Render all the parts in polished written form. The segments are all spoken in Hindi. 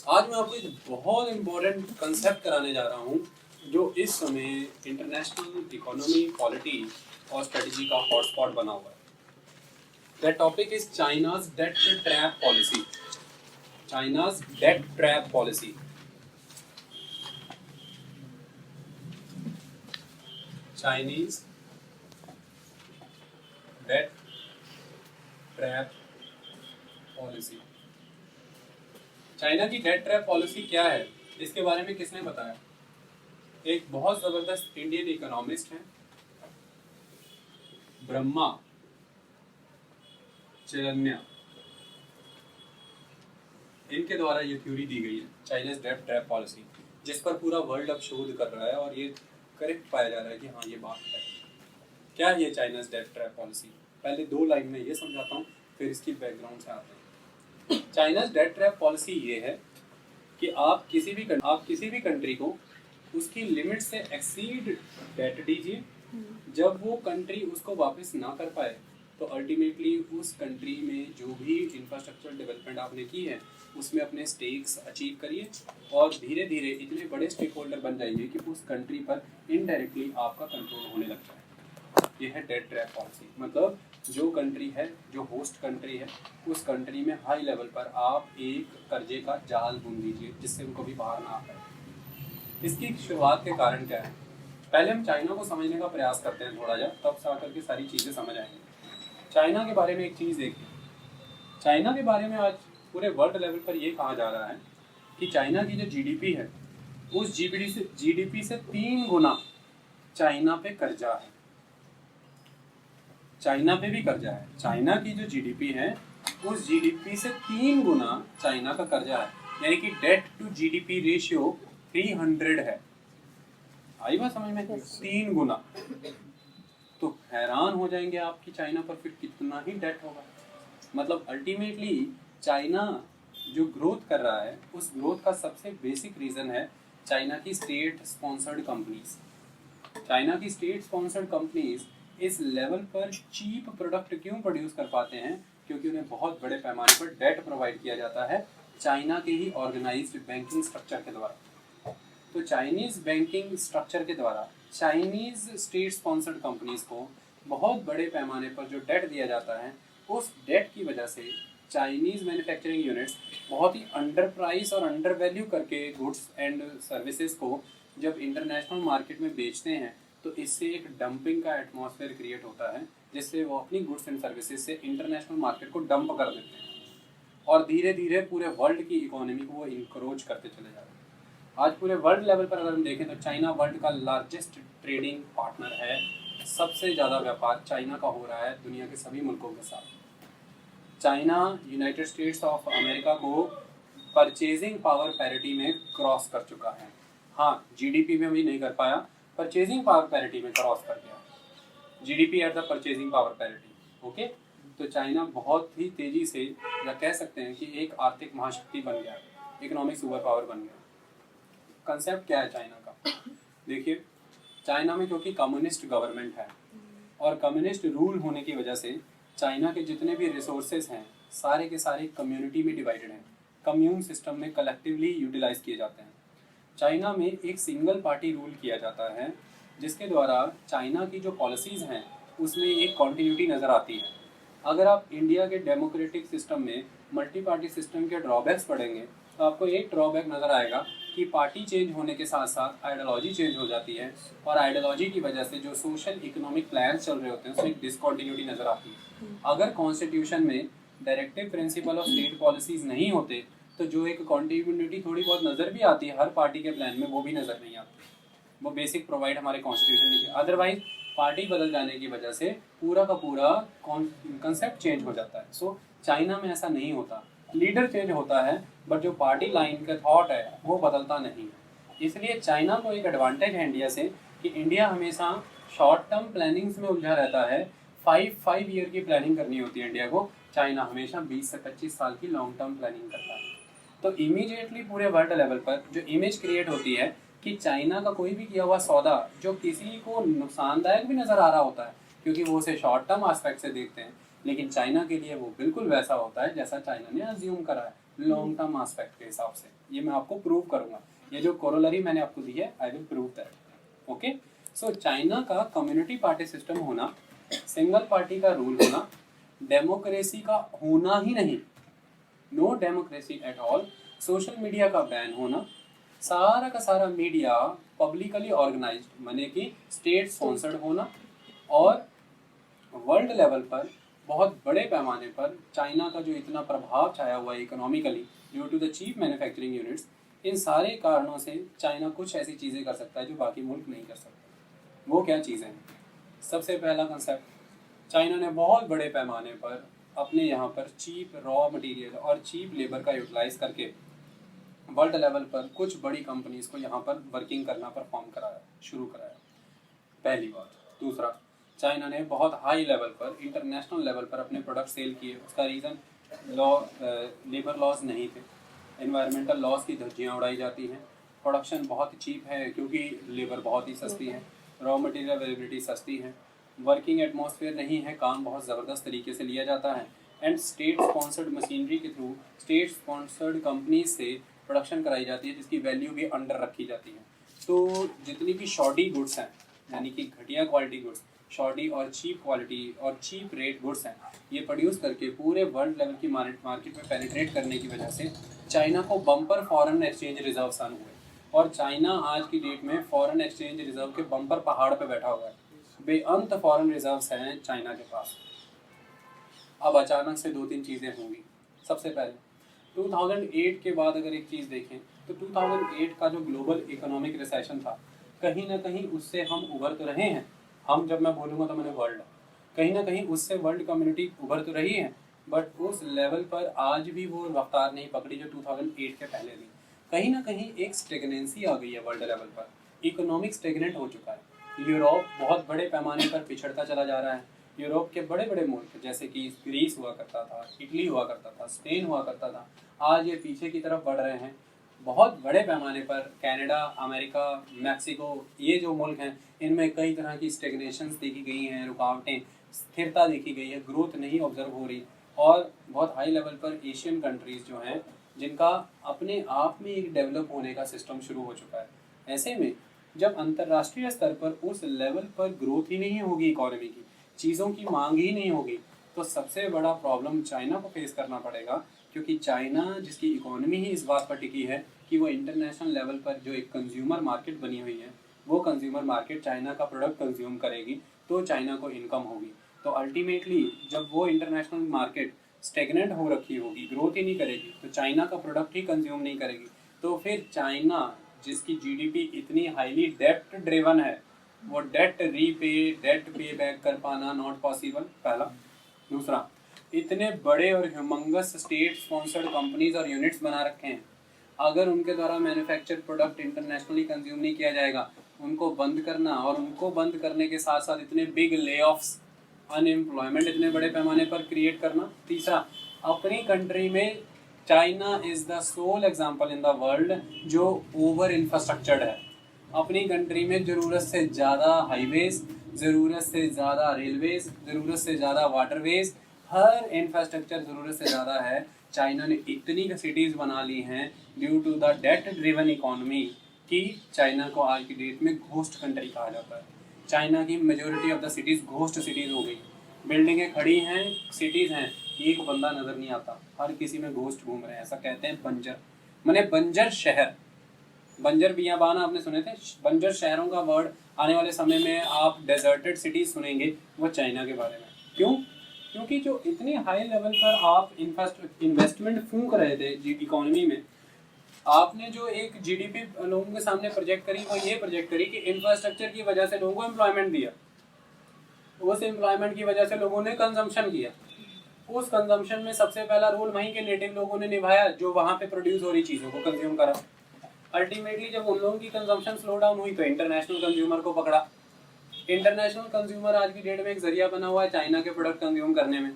आज मैं आपको एक बहुत इम्पोर्टेंट कंसेप्ट कराने जा रहा हूँ जो इस समय इंटरनेशनल इकोनॉमी, पॉलिटी और स्ट्रेटजी का हॉटस्पॉट बना हुआ है। That topic is China's debt trap policy. China's debt trap policy. Chinese debt trap policy. China की डेट ट्रैप पॉलिसी क्या है, इसके बारे में किसने बताया? एक बहुत जबरदस्त इंडियन इकोनॉमिस्ट हैं, ब्रह्मा चैतन्या, इनके द्वारा ये थ्योरी दी गई है चाइनीज डेट ट्रैप पॉलिसी, जिस पर पूरा वर्ल्ड अब शोध कर रहा है और ये करेक्ट पाया जा रहा है कि हाँ ये बात है। क्या है ये चाइनीज डेट ट्रैप पॉलिसी? पहले 2 लाइन में ये समझाता हूँ, फिर इसकी बैकग्राउंड से आते हैं। चाइनीज डेट ट्रैप पॉलिसी ये है कि आप किसी भी कंट्री को उसकी लिमिट से एक्सीड डेट दीजिए। जब वो कंट्री उसको वापस ना कर पाए तो अल्टीमेटली उस कंट्री में जो भी इंफ्रास्ट्रक्चर डेवलपमेंट आपने की है उसमें अपने स्टेक्स अचीव करिए और धीरे धीरे इतने बड़े स्टेक होल्डर बन जाइए कि उस कंट्री पर इनडायरेक्टली आपका कंट्रोल होने लग जाए। ये है डेट ट्रैप पॉलिसी। मतलब जो कंट्री है, जो होस्ट कंट्री है, उस कंट्री में हाई लेवल पर आप एक कर्जे का जाल बुन दीजिए जिससे वो कभी बाहर ना आ पाए। इसकी शुरुआत के कारण क्या है? पहले हम चाइना को समझने का प्रयास करते हैं थोड़ा जा, तब से आकर के सारी चीज़ें समझ आएंगी। चाइना के बारे में एक चीज़ देखिए। चाइना के बारे में आज पूरे वर्ल्ड लेवल पर ये कहा जा रहा है कि चाइना की जो जीडीपी है उस जीडीपी से 3 गुना चाइना पे कर्जा है। चाइना पे भी कर्जा है। चाइना की जो जीडीपी है उस जीडीपी से 3 गुना चाइना का कर्जा है, यानी कि डेट टू जीडीपी रेशियो 300 है। आई बात समझ में? 3 गुना। तो हैरान हो जाएंगे आप कि चाइना पर फिर कितना ही डेट होगा। मतलब अल्टीमेटली चाइना जो ग्रोथ कर रहा है उस ग्रोथ का सबसे बेसिक रीजन है चाइना की स्टेट स्पॉन्सर्ड कंपनीज। चाइना की स्टेट स्पॉन्सर्ड कंपनीज इस लेवल पर चीप प्रोडक्ट क्यों प्रोड्यूस कर पाते हैं? क्योंकि उन्हें बहुत बड़े पैमाने पर डेट प्रोवाइड किया जाता है चाइना के ही ऑर्गेनाइज्ड बैंकिंग स्ट्रक्चर के द्वारा। तो चाइनीज बैंकिंग स्ट्रक्चर के द्वारा चाइनीज स्टेट स्पॉन्सर्ड कंपनीज को बहुत बड़े पैमाने पर जो डेट दिया जाता है, उस डेट की वजह से चाइनीज मैन्युफैक्चरिंग यूनिट्स बहुत ही अंडर प्राइस और अंडर वैल्यू करके गुड्स एंड सर्विसेज को जब इंटरनेशनल मार्केट में बेचते हैं तो इससे एक डंपिंग का एटमॉस्फेयर क्रिएट होता है, जिससे वो अपनी गुड्स एंड सर्विसेज से इंटरनेशनल मार्केट को डंप कर देते हैं और धीरे धीरे पूरे वर्ल्ड की इकोनॉमी को वो इंक्रोच करते चले जाते हैं। आज पूरे वर्ल्ड लेवल पर अगर हम देखें तो चाइना वर्ल्ड का लार्जेस्ट ट्रेडिंग पार्टनर है। सबसे ज़्यादा व्यापार चाइना का हो रहा है दुनिया के सभी मुल्कों के साथ। China United states of America को परचेजिंग पावर पैरिटी में क्रॉस कर चुका है। हाँ, जीडीपी में भी नहीं कर पाया, परचेजिंग पावर पैरिटी में क्रॉस कर गया। GDP at the purchasing power parity. Okay, तो चाइना बहुत ही तेजी से, या कह सकते हैं कि एक आर्थिक महाशक्ति बन गया, इकोनॉमिक सुपर पावर बन गया। कंसेप्ट क्या है चाइना का? देखिए, चाइना में क्योंकि कम्युनिस्ट गवर्नमेंट है और कम्युनिस्ट रूल होने की वजह से चाइना के जितने भी रिसोर्सेज हैं सारे के सारे कम्युनिटी में डिवाइडेड हैं। कम्यून सिस्टम में कलेक्टिवली यूटिलाइज किए जाते हैं। चाइना में एक सिंगल पार्टी रूल किया जाता है जिसके द्वारा चाइना की जो पॉलिसीज़ हैं उसमें एक कॉन्टिन्यूटी नज़र आती है। अगर आप इंडिया के डेमोक्रेटिक सिस्टम में मल्टी पार्टी सिस्टम के ड्रॉबैक्स पढ़ेंगे तो आपको एक ड्रॉबैक नज़र आएगा कि पार्टी चेंज होने के साथ साथ आइडियोलॉजी चेंज हो जाती है और आइडियोलॉजी की वजह से जो सोशल इकोनॉमिक प्लान चल रहे होते हैं उसमें एक डिसकॉन्टिन्यूटी नज़र आती है। अगर कॉन्स्टिट्यूशन में directive principle of state policies नहीं होते तो जो एक कॉन्टिन्यूटी थोड़ी बहुत नज़र भी आती है हर पार्टी के प्लान में, वो भी नज़र नहीं आती। वो बेसिक प्रोवाइड हमारे कॉन्स्टिट्यूशन में किया। अदरवाइज पार्टी बदल जाने की वजह से पूरा का पूरा कंसेप्ट चेंज हो जाता है। सो चाइना में ऐसा नहीं होता। लीडर चेंज होता है बट जो पार्टी लाइन का थॉट है वो बदलता नहीं है। इसलिए चाइना को एक एडवांटेज है इंडिया से कि इंडिया हमेशा शॉर्ट टर्म प्लानिंग्स में उलझा रहता है। 5 ईयर की प्लानिंग करनी होती है इंडिया को, चाइना हमेशा 20 से 25 साल की लॉन्ग टर्म प्लानिंग करता है। तो इमीडिएटली पूरे वर्ल्ड लेवल पर जो इमेज क्रिएट होती है कि चाइना का कोई भी किया हुआ सौदा जो किसी को नुकसानदायक भी नज़र आ रहा होता है क्योंकि वो उसे शॉर्ट टर्म एस्पेक्ट से देखते हैं, लेकिन चाइना के लिए वो बिल्कुल वैसा होता है जैसा चाइना ने अज्यूम करा है। लॉन्ग टर्म एस्पेक्ट के हिसाब से। ये मैं आपको प्रूव करूंगा, ये जो कोरोलरी मैंने आपको दी है I will prove that. Okay, so China का कम्युनिटी पार्टी सिस्टम होना, सिंगल पार्टी का रूल होना, डेमोक्रेसी का होना ही नहीं, no democracy at all, social media का बैन होना, सारा का सारा मीडिया पब्लिकली ऑर्गेनाइज्ड माने कि स्टेट स्पॉन्सर्ड होना, और वर्ल्ड लेवल पर बहुत बड़े पैमाने पर चाइना का जो इतना प्रभाव छाया हुआ है economically due to the cheap manufacturing units, इन सारे कारणों से चाइना कुछ ऐसी चीज़ें कर सकता है जो बाकी मुल्क नहीं कर सकते। वो क्या चीज़ें हैं? सबसे पहला कंसेप्ट, चाइना ने बहुत बड़े पैमाने पर अपने यहाँ पर चीप रॉ मटेरियल और चीप लेबर का यूटिलाइज करके वर्ल्ड लेवल पर कुछ बड़ी कंपनीज को यहाँ पर वर्किंग करना परफॉर्म कराया, शुरू कराया, पहली बात। दूसरा, चाइना ने बहुत हाई लेवल पर, इंटरनेशनल लेवल पर अपने प्रोडक्ट सेल किए। उसका रीज़न लेबर लॉज नहीं थे, एनवायरमेंटल लॉज की धज्जियाँ उड़ाई जाती हैं, प्रोडक्शन बहुत चीप है क्योंकि लेबर बहुत ही सस्ती है, रॉ मटेरियल अवेलेबिलिटी सस्ती है, वर्किंग एटमॉस्फेयर नहीं है, काम बहुत ज़बरदस्त तरीके से लिया जाता है, एंड स्टेट स्पॉन्सर्ड मशीनरी के थ्रू स्टेट स्पॉन्सर्ड कंपनी से प्रोडक्शन कराई जाती है जिसकी वैल्यू भी अंडर रखी जाती है। तो जितनी भी शॉर्टी गुड्स हैं, यानी कि घटिया क्वालिटी गुड्स, शॉर्टी और चीप क्वालिटी और चीप रेट गुड्स हैं, ये प्रोड्यूस करके पूरे वर्ल्ड लेवल की मार्केट में पेनिट्रेट करने की वजह से चाइना को बम्पर फॉरेन एक्सचेंज रिजर्व्स आने हुए, और चाइना आज की डेट में फॉरेन एक्सचेंज रिजर्व के बम्पर पहाड़ पे बैठा हुआ है, बेअंत फॉरेन रिजर्व्स हैं चाइना के पास। अब अचानक से दो तीन चीज़ें होंगी। सबसे पहले 2008 के बाद अगर एक चीज़ देखें तो 2008 का जो ग्लोबल इकोनॉमिक रिसेशन था, कहीं ना कहीं उससे हम उभर तो रहे हैं। हम जब मैं बोलूँगा तो मैंने वर्ल्ड, कहीं ना कहीं उससे वर्ल्ड कम्युनिटी उभर तो रही है, बट उस लेवल पर आज भी वो रफ्तार नहीं पकड़ी जो 2008 के पहले थी। कहीं ना कहीं एक स्टेगनेंसी आ गई है वर्ल्ड लेवल पर, इकोनॉमिक स्टेगनेंट हो चुका है। यूरोप बहुत बड़े पैमाने पर पिछड़ता चला जा रहा है। यूरोप के बड़े बड़े मुल्क जैसे कि ग्रीस हुआ करता था, इटली हुआ करता था, स्पेन हुआ करता था, आज ये पीछे की तरफ बढ़ रहे हैं बहुत बड़े पैमाने पर। कनाडा, अमेरिका, मैक्सिको, ये जो मुल्क हैं इनमें कई तरह की स्टेगनेशंस देखी गई हैं, रुकावटें, स्थिरता देखी गई है, ग्रोथ नहीं ऑब्जर्व हो रही। और बहुत हाई लेवल पर एशियन कंट्रीज़ जो हैं जिनका अपने आप में एक डेवलप होने का सिस्टम शुरू हो चुका है। ऐसे में जब अंतर्राष्ट्रीय स्तर पर उस लेवल पर ग्रोथ ही नहीं होगी, इकोनॉमी की चीज़ों की मांग ही नहीं होगी, तो सबसे बड़ा प्रॉब्लम चाइना को फेस करना पड़ेगा, क्योंकि चाइना जिसकी इकोनॉमी ही इस बात पर टिकी है कि वो इंटरनेशनल लेवल पर जो एक कंज्यूमर मार्केट बनी हुई है, वो कंज्यूमर मार्केट चाइना का प्रोडक्ट कंज्यूम करेगी तो चाइना को इनकम होगी। तो अल्टीमेटली जब वो इंटरनेशनल मार्केट स्टेगनेंट हो रखी होगी, ग्रोथ ही नहीं करेगी, तो चाइना का प्रोडक्ट ही कंज्यूम नहीं करेगी, तो फिर चाइना जिसकी जीडीपी इतनी हाईली डेप्ट ड्रिवन है, वो डेट पे बैक कर पाना नॉट पॉसिबल, पहला। दूसरा, इतने बड़े और ह्यूमंगस स्टेट स्पॉन्सर्ड कंपनीज और यूनिट्स बना रखे हैं, अगर उनके द्वारा मैन्युफैक्चर प्रोडक्ट इंटरनेशनली कंज्यूम नहीं किया जाएगा, उनको बंद करना, और उनको बंद करने के साथ साथ इतने बिग ले ऑफ्स, अनएम्प्लॉयमेंट इतने बड़े पैमाने पर क्रिएट करना। तीसरा, अपनी कंट्री में China is the sole example in the world जो ओवर इंफ्रास्ट्रक्चर्ड है। अपनी कंट्री में ज़रूरत से ज़्यादा हाईवेज, ज़रूरत से ज़्यादा रेलवेज, ज़रूरत से ज़्यादा वाटरवेज, हर इंफ्रास्ट्रक्चर ज़रूरत से ज़्यादा है। चाइना ने इतनी सिटीज़ बना ली हैं due to the debt driven economy कि चाइना को आज की डेट में घोस्ट कंट्री कहा जाता है। चाइना की majority of the cities ghost cities हो गई, बिल्डिंगें खड़ी हैं, सिटीज़ हैं, एक बंदा नज़र नहीं आता, हर किसी में घोस्ट घूम रहे हैं। ऐसा कहते हैं बंजर, माने बंजर शहर, बंजर बियाबान आपने सुने थे, बंजर शहरों का वर्ड आने वाले समय में आप डेजर्टेड सिटीज सुनेंगे वो चाइना के बारे में। क्यों? क्योंकि जो इतने हाई लेवल पर आप इन्वेस्टमेंट फूंक रहे थे इकोनॉमी में, आपने जो एक जीडीपी लोगों के सामने प्रोजेक्ट करी वो ये प्रोजेक्ट करी कि इंफ्रास्ट्रक्चर की वजह से लोगों को एम्प्लॉयमेंट दिया, उस एम्प्लॉयमेंट की वजह से लोगों ने कंजम्पशन किया, उस कंजम्पशन में सबसे पहला रोल वहीं के नेटिव लोगों ने निभाया जो वहाँ पे प्रोड्यूस हो रही चीज़ों को कंज्यूम करा। अल्टीमेटली जब उन लोगों की कंजम्पशन स्लो डाउन हुई तो इंटरनेशनल कंज्यूमर को पकड़ा। इंटरनेशनल कंज्यूमर आज की डेट में एक जरिया बना हुआ है चाइना के प्रोडक्ट कंज्यूम करने में।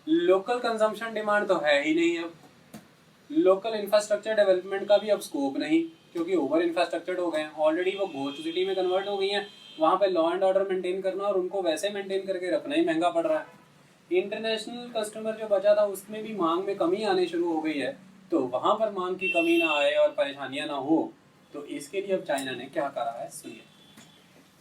लोकल कंजम्पशन डिमांड तो है ही नहीं, अब लोकल इंफ्रास्ट्रक्चर डेवलपमेंट का भी अब स्कोप नहीं, क्योंकि ओवर इंफ्रास्ट्रक्चर्ड हो गए हैं, ऑलरेडी वो घोस्ट सिटी में कन्वर्ट हो गई हैं। वहाँ पे लॉ एंड ऑर्डर मेंटेन करना और उनको वैसे मेंटेन करके रखना ही महंगा पड़ रहा है। इंटरनेशनल कस्टमर जो बचा था उसमें भी मांग में कमी आने शुरू हो गई है, तो वहां पर मांग की कमी ना आए और परेशानियां ना हो, तो इसके लिए अब चाइना ने क्या करा है सुनिए।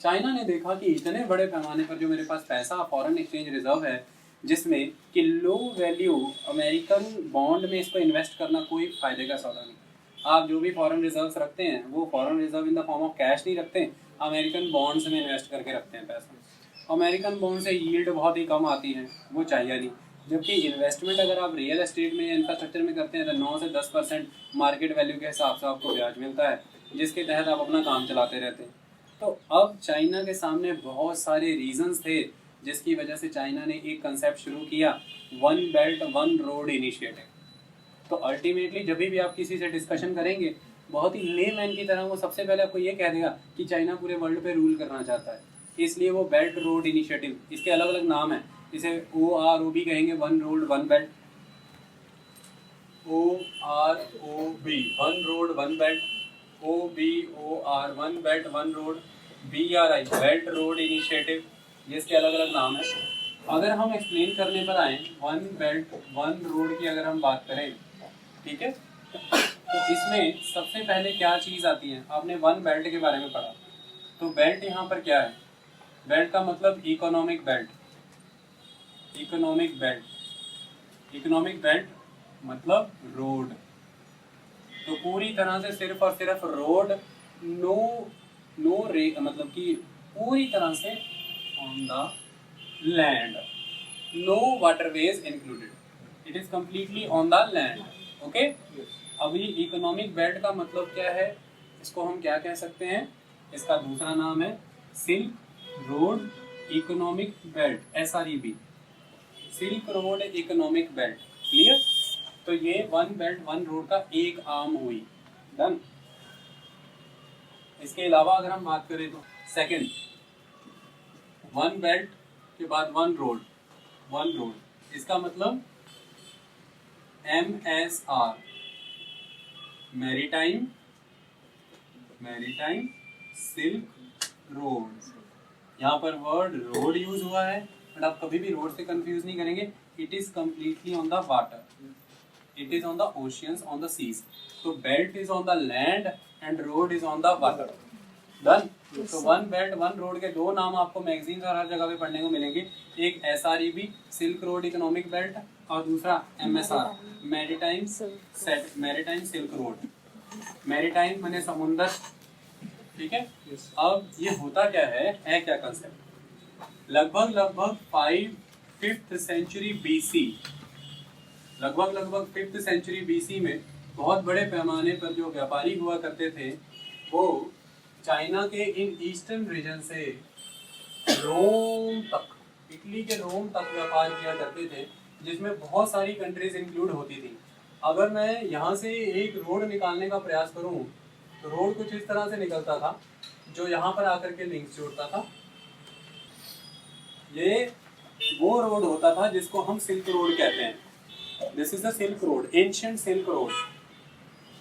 चाइना ने देखा कि इतने बड़े पैमाने पर जो मेरे पास पैसा फॉरेन एक्सचेंज रिजर्व है, जिसमें कि लो वैल्यू अमेरिकन बॉन्ड में इसको इन्वेस्ट करना कोई फायदे का सौदा नहीं। आप जो भी फॉरेन रिजर्व्स रखते हैं वो foreign reserve in the form of cash नहीं रखते, अमेरिकन बॉन्ड्स में इन्वेस्ट करके रखते हैं पैसा। अमेरिकन बॉन्ड से यील्ड बहुत ही कम आती है, वो चाहिए नहीं। जबकि इन्वेस्टमेंट अगर आप रियल एस्टेट में या इंफ्रास्ट्रक्चर में करते हैं तो 9 से 10% मार्केट वैल्यू के हिसाब से आपको ब्याज मिलता है, जिसके तहत आप अपना काम चलाते रहते हैं। तो अब चाइना के सामने बहुत सारे रीजंस थे जिसकी वजह से चाइना ने एक कंसेप्ट शुरू किया, one belt one road initiative. तो अल्टीमेटली जब भी आप किसी से डिस्कशन करेंगे, बहुत ही लेमैन की तरह वो सबसे पहले आपको ये कह देगा कि चाइना पूरे वर्ल्ड पे रूल करना चाहता है, इसलिए वो बेल्ट रोड इनिशिएटिव, इसके अलग अलग नाम है, इसे OROB कहेंगे, one road one belt, OROB one road one belt, OBOR one belt one road, BRI belt road initiative, ये इसके अलग अलग नाम है। अगर हम एक्सप्लेन करने पर आए वन बेल्ट वन रोड की अगर हम बात करें, ठीक है, तो इसमें सबसे पहले क्या चीज़ आती है, आपने वन बेल्ट के बारे में पढ़ा, तो बेल्ट यहाँ पर क्या है, बेल्ट का मतलब economic belt, economic belt, economic belt मतलब रोड, तो पूरी तरह से सिर्फ और सिर्फ रोड, नो रे मतलब कि पूरी तरह से on the land, no waterways included, it is completely on the land. Okay, अभी इकोनॉमिक बेल्ट का मतलब क्या है, इसको हम क्या कह सकते हैं, इसका दूसरा नाम है silk road economic belt, SREB, silk road economic belt. Clear? तो ये वन बेल्ट वन रोड का एक आर्म हुई, डन। इसके अलावा अगर हम बात करें तो सेकंड, वन बेल्ट के बाद वन रोड, वन रोड, इसका मतलब MSR, maritime, maritime silk road. यहाँ पर वर्ड रोड यूज हुआ है, बट आप कभी भी रोड से कंफ्यूज नहीं करेंगे, it is completely on the water, it is on the oceans, on the seas, so belt is on the land and road is on the water, done। तो वन बेल्ट वन रोड के दो नाम आपको मैगजीन्स और हर जगह पे पढ़ने को मिलेंगे, एक SREB silk road economic belt और दूसरा MSR maritime silk road, maritime माने समुंदर, ठीक है। अब ये होता क्या है क्या कंसेप्ट, लगभग 5th सेंचुरी BC, लगभग 5th सेंचुरी BC में बहुत बड़े पैमाने पर जो व्यापारी हुआ करते थे वो चाइना के इन ईस्टर्न रीजन से रोम तक, इटली के रोम तक व्यापार किया करते थे, जिसमें बहुत सारी कंट्रीज इंक्लूड होती थी। अगर मैं यहाँ से एक रोड निकालने का प्रयास करूँ तो रोड कुछ इस तरह से निकलता था जो यहाँ पर आकर के लिंक्स जोड़ता था, ये वो रोड होता था जिसको हम सिल्क रोड कहते हैं। This is the Silk Road, ancient Silk Road.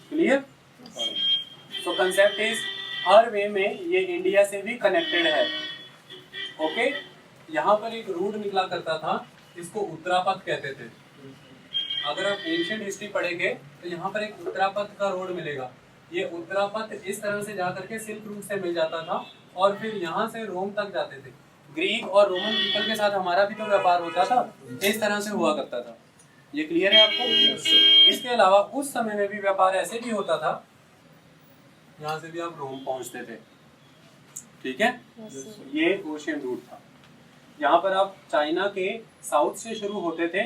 Clear? So concept is हर वे में ये इंडिया से भी कनेक्टेड है। ओके, यहाँ पर एक रोड निकला करता था, इसको उत्तरापथ कहते थे। अगर आप एंशिएंट हिस्ट्री पढ़ेंगे तो यहाँ पर एक उत्तरापथ का रोड मिलेगा। ये उत्तरापथ इस तरह से जाकर के सिल्क रूट से मिल जाता था और फिर यहाँ से रोम तक जाते थे। ग्रीक और रोमन पीपल के साथ हमारा भी तो व्यापार होता था, इस तरह से हुआ करता था। ये क्लियर है आपको? इसके अलावा उस समय में भी व्यापार ऐसे भी होता था, यहाँ से भी आप रोम पहुंचते थे, ठीक है। ये ओशियन रूट था। यहाँ पर आप चाइना के साउथ से शुरू होते थे,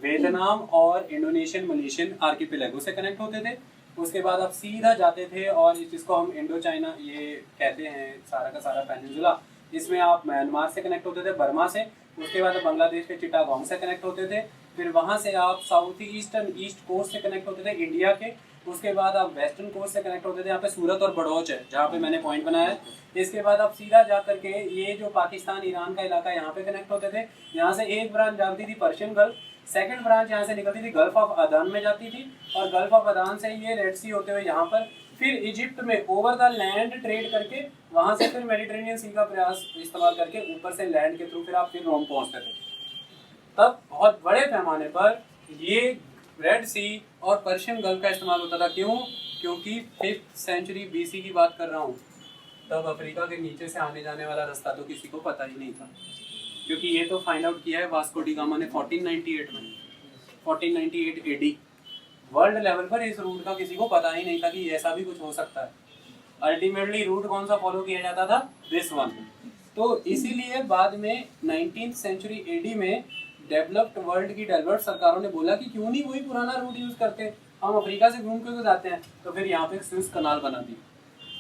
वियतनाम और इंडोनेशियन मलेशियन आर्किपेलागो से कनेक्ट होते थे। उसके बाद आप सीधा जाते थे और जिसको हम इंडो चाइना ये कहते हैं, सारा का सारा पेनिनसुला, इसमें आप म्यांमार से कनेक्ट होते थे, बर्मा से। उसके बाद आप बांग्लादेश के चिटागोंग से कनेक्ट होते थे। फिर वहाँ से आप साउथ ईस्ट कोस्ट से कनेक्ट होते थे इंडिया के। उसके बाद आप वेस्टर्न कोस्ट से कनेक्ट होते थे, यहाँ पे सूरत और बड़ौच है जहाँ पे मैंने पॉइंट बनाया है। इसके बाद आप सीधा जा करके ये जो पाकिस्तान ईरान का इलाका है यहाँ पे कनेक्ट होते थे। यहाँ से एक ब्रांच जाती थी पर्शियन गल्फ, सेकंड ब्रांच यहाँ से निकलती थी गल्फ ऑफ अदान में जाती थी, और गल्फ ऑफ अदान से ये रेड सी होते हुए यहाँ पर फिर इजिप्ट में ओवर द लैंड ट्रेड करके वहाँ से फिर मेडिटेरेनियन सी का प्रयास इस्तेमाल करके ऊपर से लैंड के थ्रू फिर आप फिर रोम पहुँचते थे। तब बहुत बड़े पैमाने पर ये रेड सी और पर्शियन गल्फ का इस्तेमाल होता था। क्यों? क्योंकि 5th सेंचुरी BC की बात कर रहा हूँ, तब अफ्रीका के नीचे से आने जाने वाला रास्ता तो किसी को पता ही नहीं था, क्योंकि ये तो फाइंड आउट किया है वास्को डी गामा ने 1498 में, 1498 AD। वर्ल्ड लेवल पर इस रूट का किसी को पता ही नहीं था कि ऐसा भी कुछ हो सकता है। अल्टीमेटली रूट कौन सा फॉलो किया जाता था? This one. तो इसीलिए बाद में 19th सेंचुरी AD में डेवलप्ड वर्ल्ड की डेवलप्ड सरकारों ने बोला कि क्यों नहीं वही पुराना रूट यूज करते, हम अफ्रीका से घूम के जाते हैं। तो फिर यहाँ पे स्विस कनाल बना दी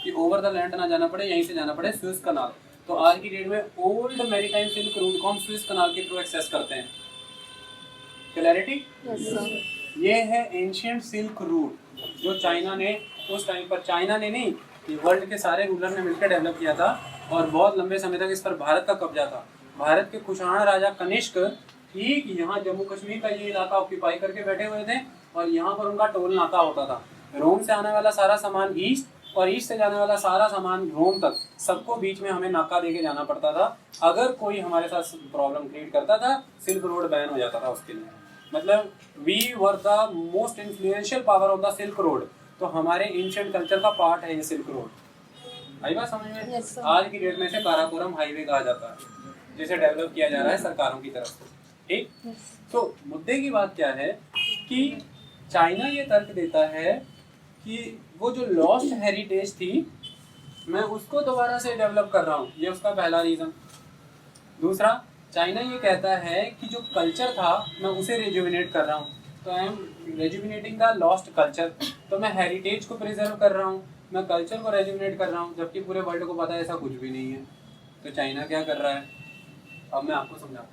कि ओवर द लैंड ना जाना पड़े, यहीं से जाना पड़े स्विस कनाल। तो आज की डेट में ओल्ड मैरीटाइम सिल्क रूट को हम स्विस कनाल के थ्रू एक्सेस करते हैं। क्लैरिटी? ये है एंशियंट सिल्क रूट जो चाइना ने उस टाइम पर, चाइना ने नहीं, ये वर्ल्ड के सारे रूलर ने मिलकर डेवलप किया था और बहुत लंबे समय तक इस पर भारत का कब्जा था। भारत के कुषाण राजा कनिष्क ठीक यहाँ जम्मू कश्मीर का ये इलाका ऑक्यूपाई करके बैठे हुए थे और यहाँ पर उनका टोल नाका होता था। रोम से आने वाला सारा सामान ईस्ट और ईस्ट से जाने वाला सारा सामान रोम तक, सबको बीच में हमें नाका देके जाना पड़ता था। अगर कोई हमारे साथ प्रॉब्लम क्रिएट करता था, सिल्क रोड बैन हो जाता था उसके लिए। मतलब we were the most influential power of the silk road. तो हमारे एंशिएंट कल्चर का पार्ट है ये सिल्क रोड। आई बात समझ में? आज की डेट में से काराकोरम हाईवे कहा जाता है, जिसे डेवलप किया जा रहा है सरकारों की तरफ से। ठीक? तो मुद्दे की बात क्या है कि चाइना ये तर्क देता है कि वो जो लॉस्ट हेरिटेज थी, मैं उसको दोबारा से डेवलप कर रहा हूँ, ये उसका पहला रीजन। दूसरा, चाइना ये कहता है कि जो कल्चर था मैं उसे रिजुविनेट कर रहा हूँ, तो I am rejuvenating the lost culture. तो मैं हेरिटेज को प्रिजर्व कर रहा हूँ, मैं कल्चर को रिजुविनेट कर रहा हूँ, जबकि पूरे वर्ल्ड को पता है ऐसा कुछ भी नहीं है। तो चाइना क्या कर रहा है, अब मैं आपको समझाता हूँ।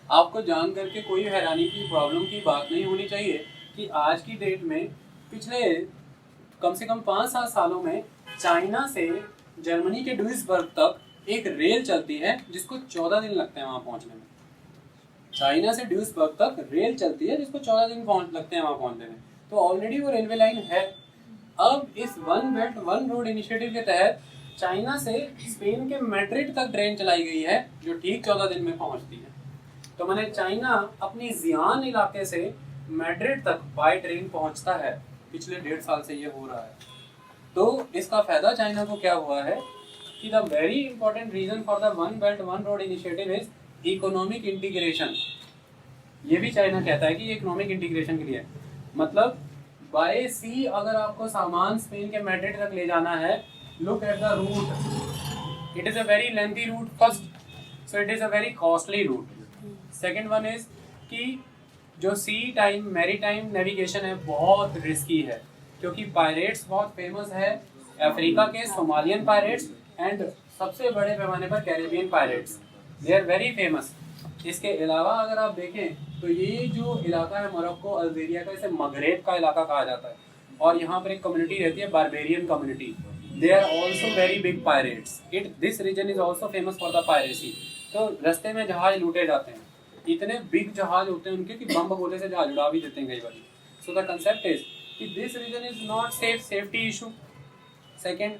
आपको जान करके कोई हैरानी की प्रॉब्लम की बात नहीं होनी चाहिए कि आज की डेट में पिछले कम से कम 5-7 सालों में चाइना से जर्मनी के ड्यूइसबर्ग तक एक रेल चलती है जिसको 14 दिन लगते हैं वहां पहुंचने में। चाइना से ड्यूइसबर्ग तक रेल चलती है जिसको 14 दिन लगते हैं वहां पहुंचने में। तो ऑलरेडी वो रेलवे लाइन है। अब इस one belt one road initiative के तहत चाइना से स्पेन के मैड्रिड तक ट्रेन चलाई गई है जो ठीक 14 दिन में पहुंचती है। तो मैंने चाइना अपनी जियान इलाके से मैड्रिड तक बाय ट्रेन पहुंचता है, पिछले 1.5 साल से ये हो रहा है। तो इसका फायदा चाइना को क्या हुआ है कि the very important reason for the one belt one road initiative is economic integration. ये भी चाइना कहता है कि ये इकोनॉमिक इंटीग्रेशन के लिए है। मतलब बाय सी अगर आपको सामान स्पेन के मैड्रिड तक ले जाना है, look at the route, it is a very lengthy route first, so it is a very costly route. Second one is कि जो sea time maritime navigation है बहुत रिस्की है, क्योंकि पायरेट्स बहुत फेमस है, अफ्रीका के सोमालियन पायरेट्स एंड सबसे बड़े पैमाने पर Caribbean pirates, they are very famous. इसके अलावा अगर आप देखें तो ये जो इलाका है मोरक्को अल्जीरिया का, इसे मगरेब का इलाका कहा जाता है और यहाँ पर एक कम्युनिटी रहती है barbarian community, they are also very big pirates. This region is also famous for the piracy. तो रास्ते में जहाज लूटे जाते हैं, इतने बिग जहाज होते हैं उनके कि बम गोले से जहाज उड़ा भी देते हैं कई बार। सो द कंसेप्ट इज कि this region is not safe, safety issue. Second,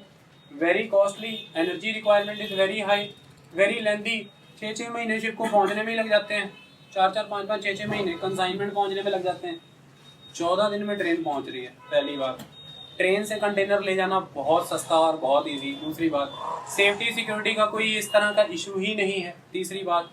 very costly, energy requirement is very high, very lengthy. 6-6 महीने शिप को पहुंचने में ही लग जाते हैं, 4-4, 5-5, 6-6 महीने कंसाइनमेंट पहुंचने में लग जाते हैं। 14 दिन में ट्रेन पहुंच रही है। पहली बात, ट्रेन से कंटेनर ले जाना बहुत सस्ता और बहुत इजी। दूसरी बात, सेफ्टी सिक्योरिटी का कोई इस तरह का इशू ही नहीं है। तीसरी बात,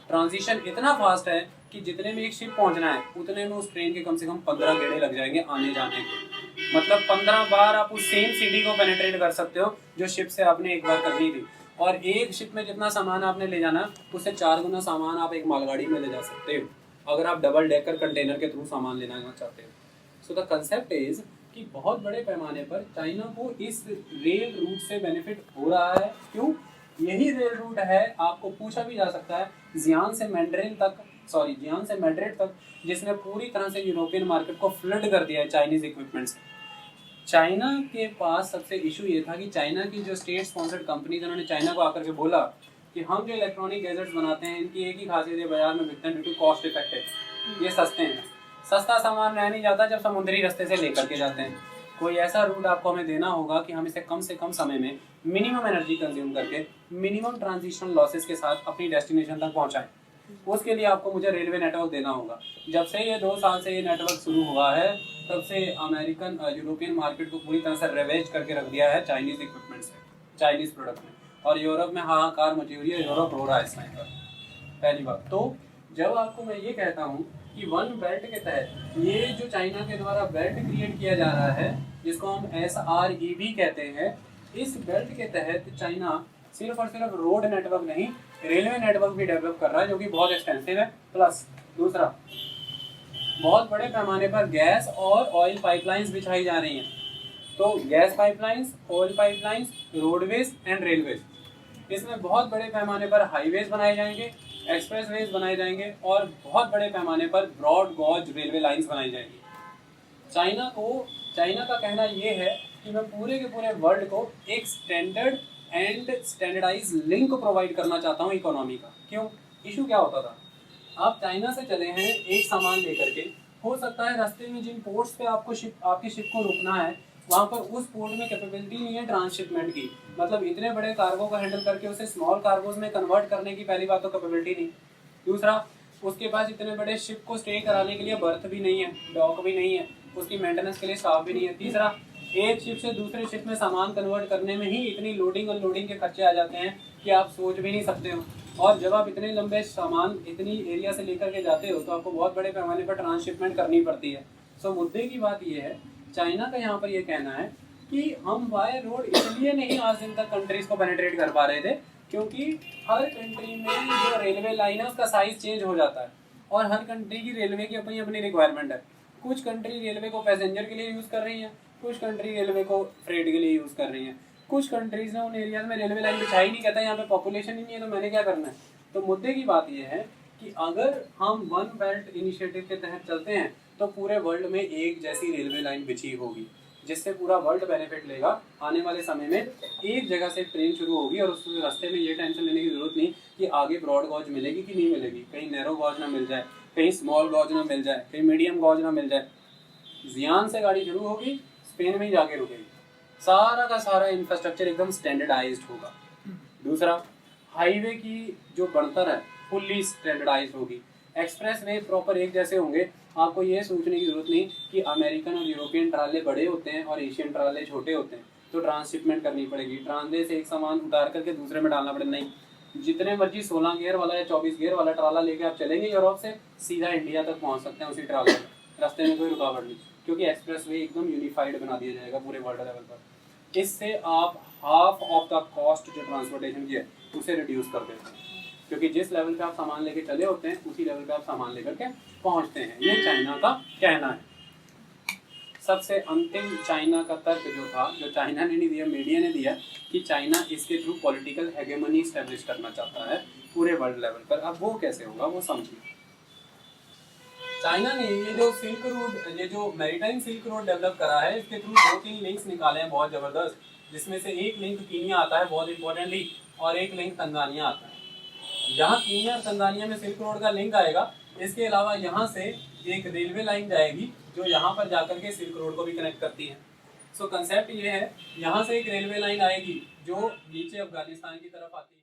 ट्रांजिशन इतना फास्ट है कि जितने में एक शिप पहुंचना है उतने में उस ट्रेन के कम से कम 15 गेड़े लग जाएंगे आने जाने के। मतलब 15 बार आप उस सेम सिटी को पेनिट्रेट कर सकते हो जो शिप से आपने एक बार करनी थी। और एक शिप में जितना सामान आपने ले जाना उससे 4 गुना सामान आप एक मालगाड़ी में ले जा सकते हो अगर आप डबल डेकर कंटेनर के थ्रू सामान लेना चाहते हो। सो द कंसेप्ट इज कि बहुत बड़े पैमाने पर चाइना को इस रेल रूट से बेनिफिट हो रहा है। क्यों? यही रेल रूट है, आपको पूछा भी जा सकता है, जियान से मैड्रिड तक, जिसने पूरी तरह से यूरोपियन मार्केट को फ्लड कर दिया है चाइनीज इक्विपमेंट से। चाइना के पास सबसे इशू ये था कि चाइना की जो स्टेट स्पॉन्सर्ड कंपनीज, उन्होंने चाइना को आकर के बोला कि हम जो इलेक्ट्रॉनिक गैजेट्स बनाते हैं इनकी एक ही खासियत है, बाजार में बिकते हैं ड्यू टू कॉस्ट इफेक्टिव, ये सस्ते हैं। सस्ता सामान रह नहीं जाता जब समुद्री रास्ते से लेकर के जाते हैं। कोई ऐसा रूट आपको हमें देना होगा कि हम इसे कम से कम समय में मिनिमम एनर्जी कंज्यूम करके मिनिमम ट्रांजिशनल लॉसेस के साथ अपनी डेस्टिनेशन तक पहुंचाएं। उसके लिए आपको मुझे रेलवे नेटवर्क देना होगा। जब से ये 2 साल से ये नेटवर्क शुरू हुआ है तब से अमेरिकन यूरोपियन मार्केट को पूरी तरह से रिवेज करके रख दिया है चाइनीज इक्विपमेंट से, चाइनीज प्रोडक्ट में, और यूरोप में हाहाकार मची हुई है, यूरोप रो रहा है इस टाइम पर। पहली बात तो जब आपको मैं ये कहता हूँ कि वन बेल्ट के तहत ये जो चाइना के द्वारा बेल्ट क्रिएट किया जा रहा है जिसको हम SREB कहते हैं, इस बेल्ट के तहत चाइना सिर्फ और सिर्फ रोड नेटवर्क नहीं रेलवे नेटवर्क भी डेवलप कर रहा है जो कि बहुत एक्सपेंसिव है। प्लस दूसरा, बहुत बड़े पैमाने पर गैस और ऑयल पाइपलाइंस बिछाई जा रही हैं। तो gas pipelines, oil pipelines, roadways and railways, इसमें बहुत बड़े पैमाने पर हाईवेज बनाए जाएंगे, एक्सप्रेसवेज बनाए जाएंगे और बहुत बड़े पैमाने पर ब्रॉड गॉज रेलवे लाइंस बनाई जाएंगी। चाइना का कहना ये है कि मैं पूरे के पूरे वर्ल्ड को एक standard and standardize link provide करना चाहता हूँ इकोनॉमी का। क्यों? इशू क्या होता था, आप चाइना से चले हैं एक सामान लेकर के, हो सकता है रास्ते में जिन पोर्ट्स पे आपकी शिप को रुकना है वहाँ पर उस पोर्ट में कैपेबिलिटी नहीं है ट्रांसशिपमेंट की, मतलब इतने बड़े कार्गो को हैंडल करके उसे स्मॉल कार्गोज में कन्वर्ट करने की पहली बात तो कैपेबिलिटी नहीं। दूसरा, उसके पास इतने बड़े शिप को स्टे कराने के लिए बर्थ भी नहीं है, डॉक भी नहीं है, उसकी मेंटेनेंस के लिए स्टाफ भी नहीं है। तीसरा, एक शिप से दूसरे शिप में सामान कन्वर्ट करने में ही इतनी लोडिंग अनलोडिंग के खर्चे आ जाते हैं कि आप सोच भी नहीं सकते हो। और जब आप इतने लंबे सामान इतनी एरिया से लेकर के जाते हो तो आपको बहुत बड़े पैमाने पर ट्रांसशिपमेंट करनी पड़ती है। सो मुद्दे की बात यह है, चाइना का यहाँ पर यह कहना है कि हम वाया रोड इसलिए नहीं आज दिन तक कंट्रीज को पेनिट्रेट कर पा रहे थे क्योंकि हर कंट्री में जो रेलवे लाइन है उसका साइज चेंज हो जाता है और हर कंट्री की रेलवे की अपनी अपनी रिक्वायरमेंट है। कुछ कंट्री रेलवे को पैसेंजर के लिए यूज़ कर रही हैं, कुछ कंट्री रेलवे को फ्रेट के लिए यूज़ कर रही हैं, कुछ कंट्रीज ने उन एरियाज में रेलवे लाइन बिछाई नहीं, कहता यहाँ पे पॉपुलेशन ही नहीं है तो मैंने क्या करना है। तो मुद्दे की बात यह है कि अगर हम वन बेल्ट इनिशिएटिव के तहत चलते हैं तो पूरे वर्ल्ड में एक जैसी रेलवे लाइन बिछी होगी जिससे पूरा वर्ल्ड बेनिफिट लेगा। आने वाले समय में एक जगह से ट्रेन शुरू होगी और उस रास्ते में ये टेंशन लेने की जरूरत नहीं कि आगे ब्रॉड गॉज मिलेगी कि नहीं मिलेगी, कहीं नैरो गॉज ना मिल जाए, कहीं स्मॉल गॉज ना मिल जाए, कहीं मीडियम गॉज ना मिल जाए। जियान से गाड़ी शुरू होगी, स्पेन में ही जाके रुकेगी, सारा का सारा इंफ्रास्ट्रक्चर एकदम स्टैंडर्डाइज्ड होगा। दूसरा, हाईवे की जो बढ़तर है फुल्ली स्टैंडर्डाइज्ड होगी, एक्सप्रेस वे प्रॉपर एक जैसे होंगे। आपको ये सोचने की जरूरत नहीं कि अमेरिकन और यूरोपियन ट्राले बड़े होते हैं और एशियन ट्राले छोटे होते हैं तो ट्रांसशिपमेंट करनी पड़ेगी, ट्रांसले से एक सामान उतार करके दूसरे में डालना पड़ेगा। नहीं, जितने मर्जी 16 गियर वाला या 24 गियर वाला ट्राला लेके आप चलेंगे यूरोप से सीधा इंडिया तक पहुंच सकते हैं उसी ट्राले में, रास्ते में कोई रुकावट नहीं, क्योंकि एक्सप्रेस वे एकदम यूनिफाइड बना दिया जाएगा पूरे वर्ल्ड लेवल पर। इससे आप हाफ ऑफ द कॉस्ट जो ट्रांसपोर्टेशन की है उसे रिड्यूस कर देते हैं, क्योंकि जिस लेवल पे आप सामान लेके चले होते हैं उसी लेवल पे आप सामान लेकर के पहुंचते हैं। ये चाइना का कहना है। सबसे अंतिम चाइना का तर्क जो था, जो चाइना ने नहीं दिया, मीडिया ने दिया, कि चाइना इसके थ्रू पॉलिटिकल हेगेमनी एस्टेब्लिश करना चाहता है पूरे वर्ल्ड लेवल पर। अब वो कैसे होगा वो समझिए। चाइना ने ये जो सिल्क रोड, ये जो मैरीटाइम सिल्क रोड डेवलप करा है, इसके थ्रू 2-3 लिंक्स निकाले हैं बहुत जबरदस्त, जिसमें से एक लिंक कीनिया आता है बहुत इंपॉर्टेंटली और एक लिंक तंजानिया आता है। जहाँ कीनिया और तंजानिया में सिल्क रोड का लिंक आएगा, इसके अलावा यहाँ से एक रेलवे लाइन जाएगी जो यहाँ पर जाकर के सिल्क रोड को भी कनेक्ट करती है। सो कंसेप्ट ये है, यहाँ से एक रेलवे लाइन आएगी जो नीचे अफगानिस्तान की तरफ आती है।